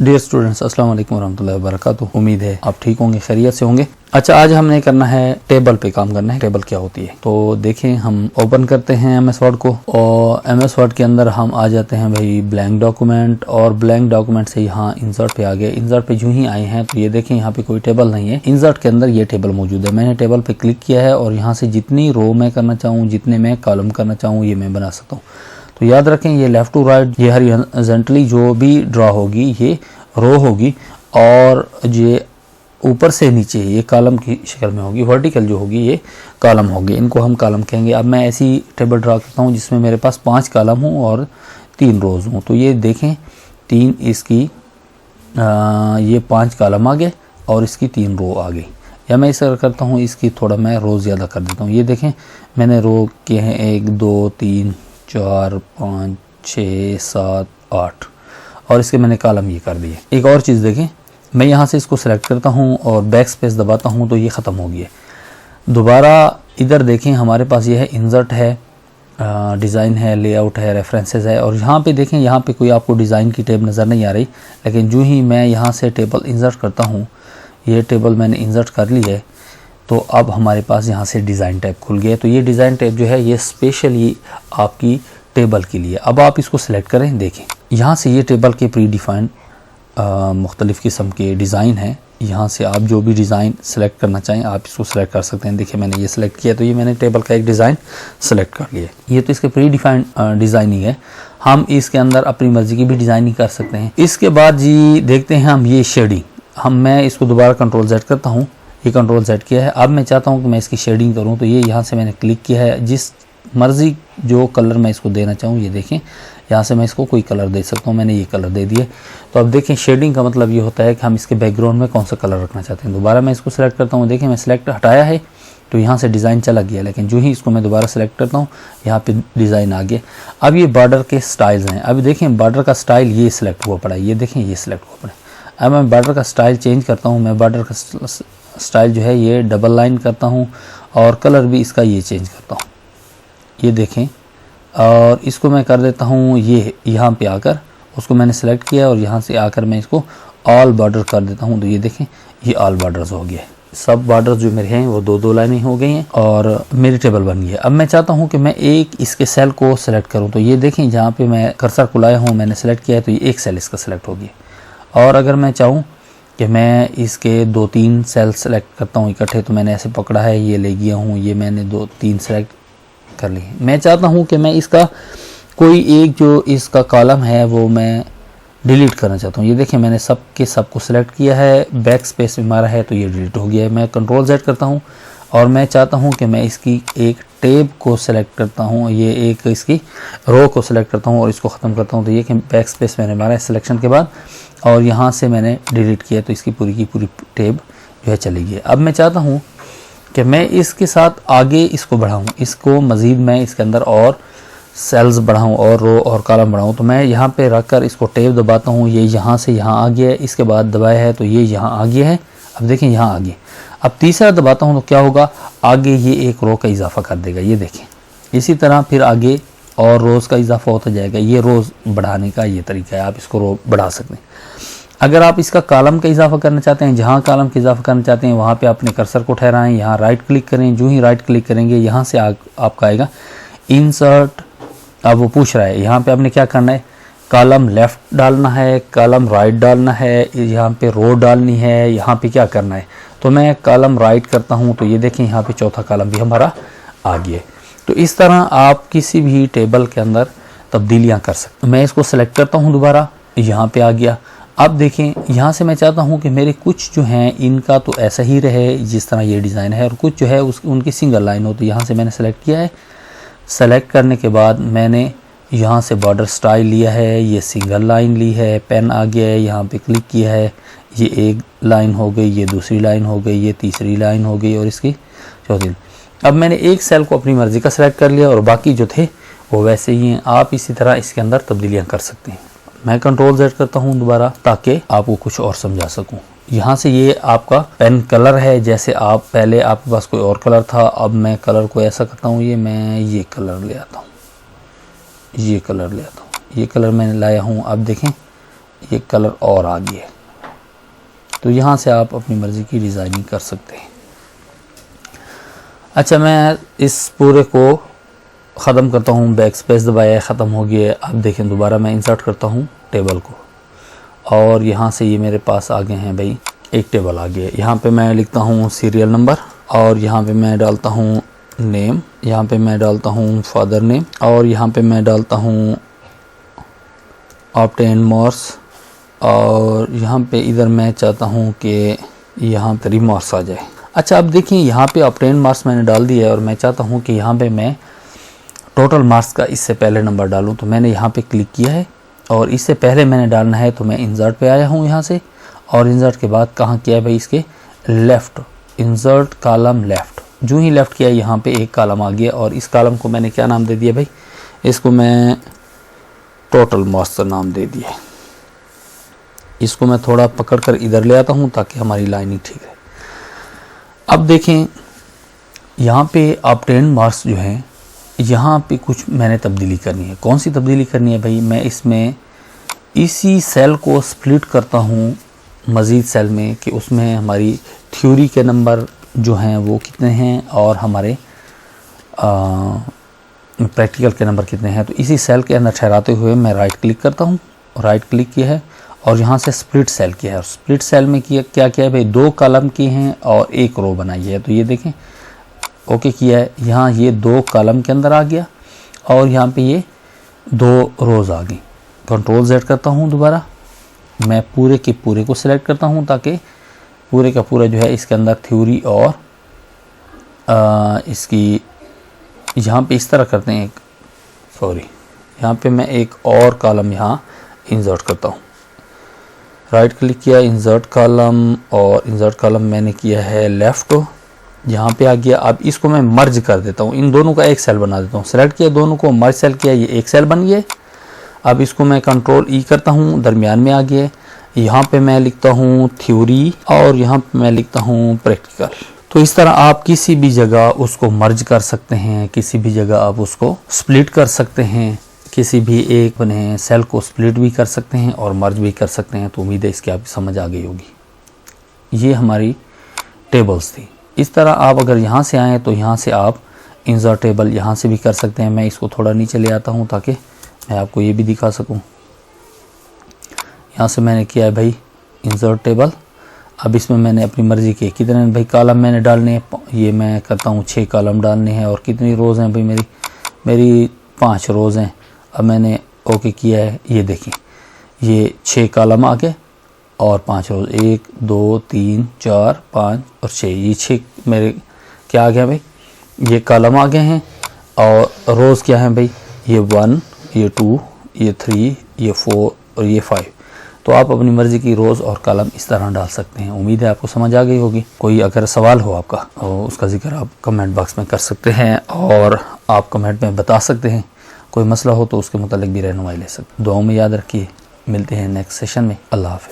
Dear students, अस्सलाम वालेकुम रहमतुल्लाहि व बरकातुहू। उम्मीद है आप ठीक होंगे, खैरियत से होंगे। अच्छा, आज हमने करना है टेबल पे काम करना है। टेबल क्या होती है तो देखें, हम ओपन करते हैं एमएस वर्ड को और एमएस वर्ड के अंदर हम आ जाते हैं भाई ब्लैंक डॉक्यूमेंट, और ब्लैंक डॉक्यूमेंट से यहाँ इंसर्ट पे आ गए। इंसर्ट पे जो ही आए हैं तो ये देखें यहाँ पे कोई टेबल नहीं है। इंसर्ट के अंदर ये टेबल मौजूद है। मैंने टेबल पे क्लिक किया है और यहाँ से जितनी रो मैं करना चाहूँ, जितने मैं कॉलम करना चाहूँ, ये मैं बना सकता हूँ। तो याद रखें, ये लेफ्ट टू राइट, ये हॉरिजॉन्टली जो भी ड्रा होगी ये रो होगी, और ये ऊपर से नीचे ये कॉलम की शक्ल में होगी। वर्टिकल जो होगी ये कॉलम होगी, इनको हम कॉलम कहेंगे। अब मैं ऐसी टेबल ड्रा करता हूँ जिसमें मेरे पास 5 कॉलम हूँ और 3 रोज़ हूँ। तो ये देखें, 3 इसकी ये 5 कॉलम आ गए और इसकी 3 रो आ गई। या मैं इसे करता हूँ, इसकी थोड़ा मैं रो ज़्यादा कर देता हूँ। ये देखें, मैंने रो किए हैं 1 2 3 4 5 6 7 8 और इसके मैंने कॉलम ये कर दिए। एक और चीज़ देखें, मैं यहाँ से इसको सेलेक्ट करता हूँ और बैक स्पेस दबाता हूँ तो ये ख़त्म हो गया। दोबारा इधर देखें, हमारे पास ये है इंसर्ट है, डिज़ाइन है, लेआउट है, रेफरेंसेस है, और यहाँ पे देखें, यहाँ पे कोई आपको डिज़ाइन की टेब नज़र नहीं आ रही, लेकिन जो ही मैं यहाँ से टेबल इंसर्ट करता हूँ, ये टेबल मैंने इंसर्ट कर ली है, तो अब हमारे पास यहाँ से डिज़ाइन टैब खुल गया। तो ये डिज़ाइन टैब जो है ये स्पेशली आपकी टेबल के लिए। अब आप इसको सिलेक्ट करें, देखें यहाँ से ये टेबल के प्री डिफाइंड मुख्तलिफ़ किस्म के डिज़ाइन हैं। यहाँ से आप जो भी डिज़ाइन सेलेक्ट करना चाहें आप इसको सेलेक्ट कर सकते हैं। देखिए, मैंने ये सेलेक्ट किया तो ये मैंने टेबल का एक डिज़ाइन सेलेक्ट कर लिया। ये तो इसके प्री डिफाइंड डिज़ाइनिंग है। हम इसके अंदर अपनी मर्ज़ी की भी डिज़ाइनिंग कर सकते हैं। इसके बाद जी देखते हैं हम ये शेडिंग। मैं इसको दोबारा कंट्रोल Z करता हूँ, ये कंट्रोल Z किया है। अब मैं चाहता हूँ कि मैं इसकी शेडिंग करूँ, तो ये यहाँ से मैंने क्लिक किया है। जिस मर्ज़ी जो कलर मैं इसको देना चाहूँ, ये देखें, यहाँ से मैं इसको कोई कलर दे सकता हूँ। मैंने ये कलर दे दिए। तो अब देखें, शेडिंग का मतलब ये होता है कि हम इसके बैकग्राउंड में कौन सा कलर रखना चाहते हैं। दोबारा मैं इसको सेलेक्ट करता हूँ, देखें मैं सेलेक्ट हटाया है तो यहाँ से डिज़ाइन चला गया, लेकिन जो ही इसको मैं दोबारा सेलेक्ट करता हूँ यहाँ पे डिज़ाइन आ गया। अब ये बॉर्डर के स्टाइल्स हैं। अब देखें, बॉर्डर का स्टाइल ये सिलेक्ट हुआ पड़ा है, ये देखें ये सिलेक्ट हुआ पड़ा है। अब मैं बॉर्डर का स्टाइल चेंज करता हूँ। मैं बॉर्डर का स्टाइल जो है ये डबल लाइन करता हूँ और कलर भी इसका ये चेंज करता हूँ, ये देखें, और इसको मैं कर देता हूँ ये यहाँ पे आकर, उसको मैंने सेलेक्ट किया और यहाँ से आकर मैं इसको ऑल बॉर्डर कर देता हूँ। तो ये देखें, ये ऑल बॉर्डर्स हो गया। सब बॉर्डर्स जो मेरे हैं वो 2-2 लाइनें हो गई हैं और मेरी टेबल बन गई है। अब मैं चाहता हूँ कि मैं एक इसके सेल को सेलेक्ट करूँ, तो ये देखें जहाँ पे मैं कर्सर को लाया हूँ, मैंने सेलेक्ट किया है तो ये एक सेल इसका सेलेक्ट हो गया। और अगर मैं चाहूँ कि मैं इसके 2-3 सेल सेलेक्ट करता हूँ इकट्ठे, तो मैंने ऐसे पकड़ा है, ये ले गया हूँ, ये मैंने 2-3 सेलेक्ट कर ली। मैं चाहता हूँ कि मैं इसका कोई एक जो इसका कॉलम है वो मैं डिलीट करना चाहता हूँ। ये देखें, मैंने सब के सब को सिलेक्ट किया है, बैक स्पेस में मारा है तो ये डिलीट हो गया है। मैं कंट्रोल Z करता हूँ और मैं चाहता हूँ कि मैं इसकी एक टेब को सिलेक्ट करता हूँ, ये एक इसकी रो को सिलेक्ट करता हूँ और इसको ख़त्म करता हूँ। तो ये कि बैक स्पेस मैंने मारा है सिलेक्शन के बाद और यहाँ से मैंने डिलीट किया, तो इसकी पूरी की पूरी टेब जो है चली गई। अब मैं चाहता हूँ कि मैं इसके साथ आगे इसको बढ़ाऊँ, इसको मज़ीद मैं इसके अंदर और सेल्स बढ़ाऊँ और रो और कॉलम बढ़ाऊँ। तो मैं यहाँ पे रख कर इसको टेब दबाता हूँ, ये यहाँ से यहाँ आ गया है, इसके बाद दबाया है तो ये यहाँ आ गया है। अब देखें यहाँ आ गया। अब तीसरा दबाता हूँ तो क्या होगा, आगे ये एक रो का इजाफा कर देगा, ये देखें। इसी तरह फिर आगे और रोज़ का इजाफा होता जाएगा। ये रोज़ बढ़ाने का ये तरीका है, आप इसको रो बढ़ा सकते हैं। अगर आप इसका कॉलम का इजाफा करना चाहते हैं, जहाँ कॉलम का इजाफा करना चाहते हैं वहाँ पे अपने कर्सर को ठहराएं, यहाँ राइट क्लिक करें। जो ही राइट क्लिक करेंगे यहाँ से आपका आएगा इंसर्ट। अब वो पूछ रहा है यहाँ पे आपने क्या करना है, कॉलम लेफ़्ट डालना है, कॉलम राइट डालना है, यहाँ पे रो डालनी है, यहाँ पे क्या करना है। तो मैं कॉलम राइट करता हूँ तो ये देखें यहाँ पे चौथा कॉलम भी हमारा आ गया। तो इस तरह आप किसी भी टेबल के अंदर तब्दीलियाँ कर सकते हैं। मैं इसको सेलेक्ट करता हूँ, दोबारा यहाँ पे आ गया। अब देखें, यहाँ से मैं चाहता हूँ कि मेरे कुछ जो हैं इनका तो ऐसा ही रहे जिस तरह ये डिज़ाइन है, और कुछ जो है उनकी सिंगल लाइन हो। तो यहाँ से मैंने सेलेक्ट किया है। सेलेक्ट करने के बाद मैंने यहाँ से बॉर्डर स्टाइल लिया है, ये सिंगल लाइन ली है, पेन आ गया है, यहाँ पे क्लिक किया है, ये एक लाइन हो गई, ये दूसरी लाइन हो गई, ये तीसरी लाइन हो गई और इसकी चौथी। अब मैंने एक सेल को अपनी मर्ज़ी का सेलेक्ट कर लिया और बाकी जो थे वो वैसे ही हैं। आप इसी तरह इसके अंदर तब्दीलियाँ कर सकते हैं। मैं कंट्रोल Z करता हूँ दोबारा ताकि आपको कुछ और समझा सकूँ। यहाँ से ये आपका पेन कलर है, जैसे आप पहले आपके पास कोई और कलर था, अब मैं कलर को ऐसा करता हूँ, ये कलर ले आता हूँ, ये कलर मैंने लाया हूँ। अब देखें ये कलर और आ गया। तो यहाँ से आप अपनी मर्ज़ी की डिज़ाइनिंग कर सकते हैं। अच्छा, मैं इस पूरे को ख़त्म करता हूँ, बैक स्पेस दबाया, ख़त्म हो गया। अब देखें दोबारा मैं इंसर्ट करता हूँ टेबल को, और यहाँ से ये मेरे पास आ गए हैं भाई, एक टेबल आ गया। यहाँ पे मैं लिखता हूँ सीरियल नंबर, और यहाँ पे मैं डालता हूँ नेम, यहाँ पे मैं डालता हूँ फादर नेम, और यहाँ पे मैं डालता हूँ ऑब्टेन मार्क्स, और यहाँ पे इधर मैं चाहता हूँ कि यहाँ पे रिमार्क्स आ जाए। अच्छा, अब देखिए यहाँ पे ऑब्टेन मार्क्स मैंने डाल दिया है, और मैं चाहता हूँ कि यहाँ पे मैं टोटल मार्क्स का इससे पहले नंबर डालूँ। तो मैंने यहाँ पे क्लिक किया है, और इससे पहले मैंने डालना है, तो मैं इंसर्ट पे आया हूँ यहाँ से, और इंसर्ट के बाद कहाँ किया है भाई, इसके लेफ़्ट, इंसर्ट कॉलम लेफ़्ट। जो ही लेफ़्ट किया यहाँ पे एक कॉलम आ गया, और इस कॉलम को मैंने क्या नाम दे दिया भाई, इसको मैं टोटल मार्क्स का नाम दे दिया। इसको मैं थोड़ा पकड़ कर इधर ले आता हूँ ताकि हमारी लाइनिंग ठीक है। अब देखें यहाँ पे ऑब्टेन मार्क्स जो हैं, यहाँ पे कुछ मैंने तब्दीली करनी है। कौन सी तब्दीली करनी है भाई, मैं इसमें इसी सेल को स्प्लिट करता हूँ मज़ीद सेल में, कि उसमें हमारी थ्योरी के नंबर जो हैं वो कितने हैं, और हमारे प्रैक्टिकल के नंबर कितने हैं। तो इसी सेल के अंदर ठहराते हुए मैं राइट क्लिक करता हूँ, राइट क्लिक किया है, और यहाँ से स्प्लिट सेल किया है। और स्प्लिट सेल में क्या किया है भाई, 2 कॉलम किए हैं और 1 रो बनाई है। तो ये देखें, ओके किया है। यहाँ ये 2 कॉलम के अंदर आ गया, और यहाँ पे ये 2 रोज़ आ गई। कंट्रोल Z करता हूँ दोबारा, मैं पूरे के पूरे को सिलेक्ट करता हूँ ताकि पूरे का पूरा जो है इसके अंदर थ्योरी और इसकी यहाँ पे इस तरह करते हैं, यहाँ पे मैं एक और कॉलम यहाँ इंसर्ट करता हूँ। राइट क्लिक किया, इंसर्ट कॉलम, और इंसर्ट कॉलम मैंने किया है लेफ़्ट, यहाँ पे आ गया। अब इसको मैं मर्ज कर देता हूँ, इन दोनों का एक सेल बना देता हूँ। सेलेक्ट किया दोनों को, मर्ज सेल किया, ये एक सेल बन गया। अब इसको मैं कंट्रोल E करता हूँ, दरमियान में आ गया। यहाँ पे मैं लिखता हूँ थ्योरी, और यहाँ पे मैं लिखता हूँ प्रैक्टिकल। तो इस तरह आप किसी भी जगह उसको मर्ज कर सकते हैं, किसी भी जगह आप उसको स्प्लिट कर सकते हैं, किसी भी एक बने सेल को स्प्लिट भी कर सकते हैं और मर्ज भी कर सकते हैं। तो उम्मीद है इसकी आपकी समझ आ गई होगी। ये हमारी टेबल्स थी। इस तरह आप अगर यहाँ से आएँ तो यहाँ से आप इंसर्ट टेबल यहाँ से भी कर सकते हैं। मैं इसको थोड़ा नीचे ले आता हूँ ताकि मैं आपको ये भी दिखा सकूँ। यहाँ से मैंने किया है भाई इंसर्ट टेबल। अब इसमें मैंने अपनी मर्ज़ी के कितने भाई कॉलम मैंने डालने हैं, ये मैं करता हूँ 6 कॉलम डालने हैं। और कितनी रोज़ हैं भाई, मेरी 5 रोज़ हैं। अब मैंने ओके किया है, ये देखें ये 6 कॉलम आ गए और 5 रोज़, 1 2 3 4 5 और 6, ये 6 मेरे क्या आ गया भाई, ये कॉलम आ गए हैं। और रोज़ क्या है भाई, ये 1 ये 2 ये 3 ये 4 और ये 5। तो आप अपनी मर्ज़ी की रोज़ और कॉलम इस तरह डाल सकते हैं। उम्मीद है आपको समझ आ गई होगी। कोई अगर सवाल हो आपका तो उसका जिक्र आप कमेंट बॉक्स में कर सकते हैं और आप कमेंट में बता सकते हैं। कोई मसला हो तो उसके मुतालिक भी रहनुमाई ले सकते हैं। दुआओं में याद रखिए, मिलते हैं नेक्स्ट सेशन में। अल्लाह हाफ़िज़।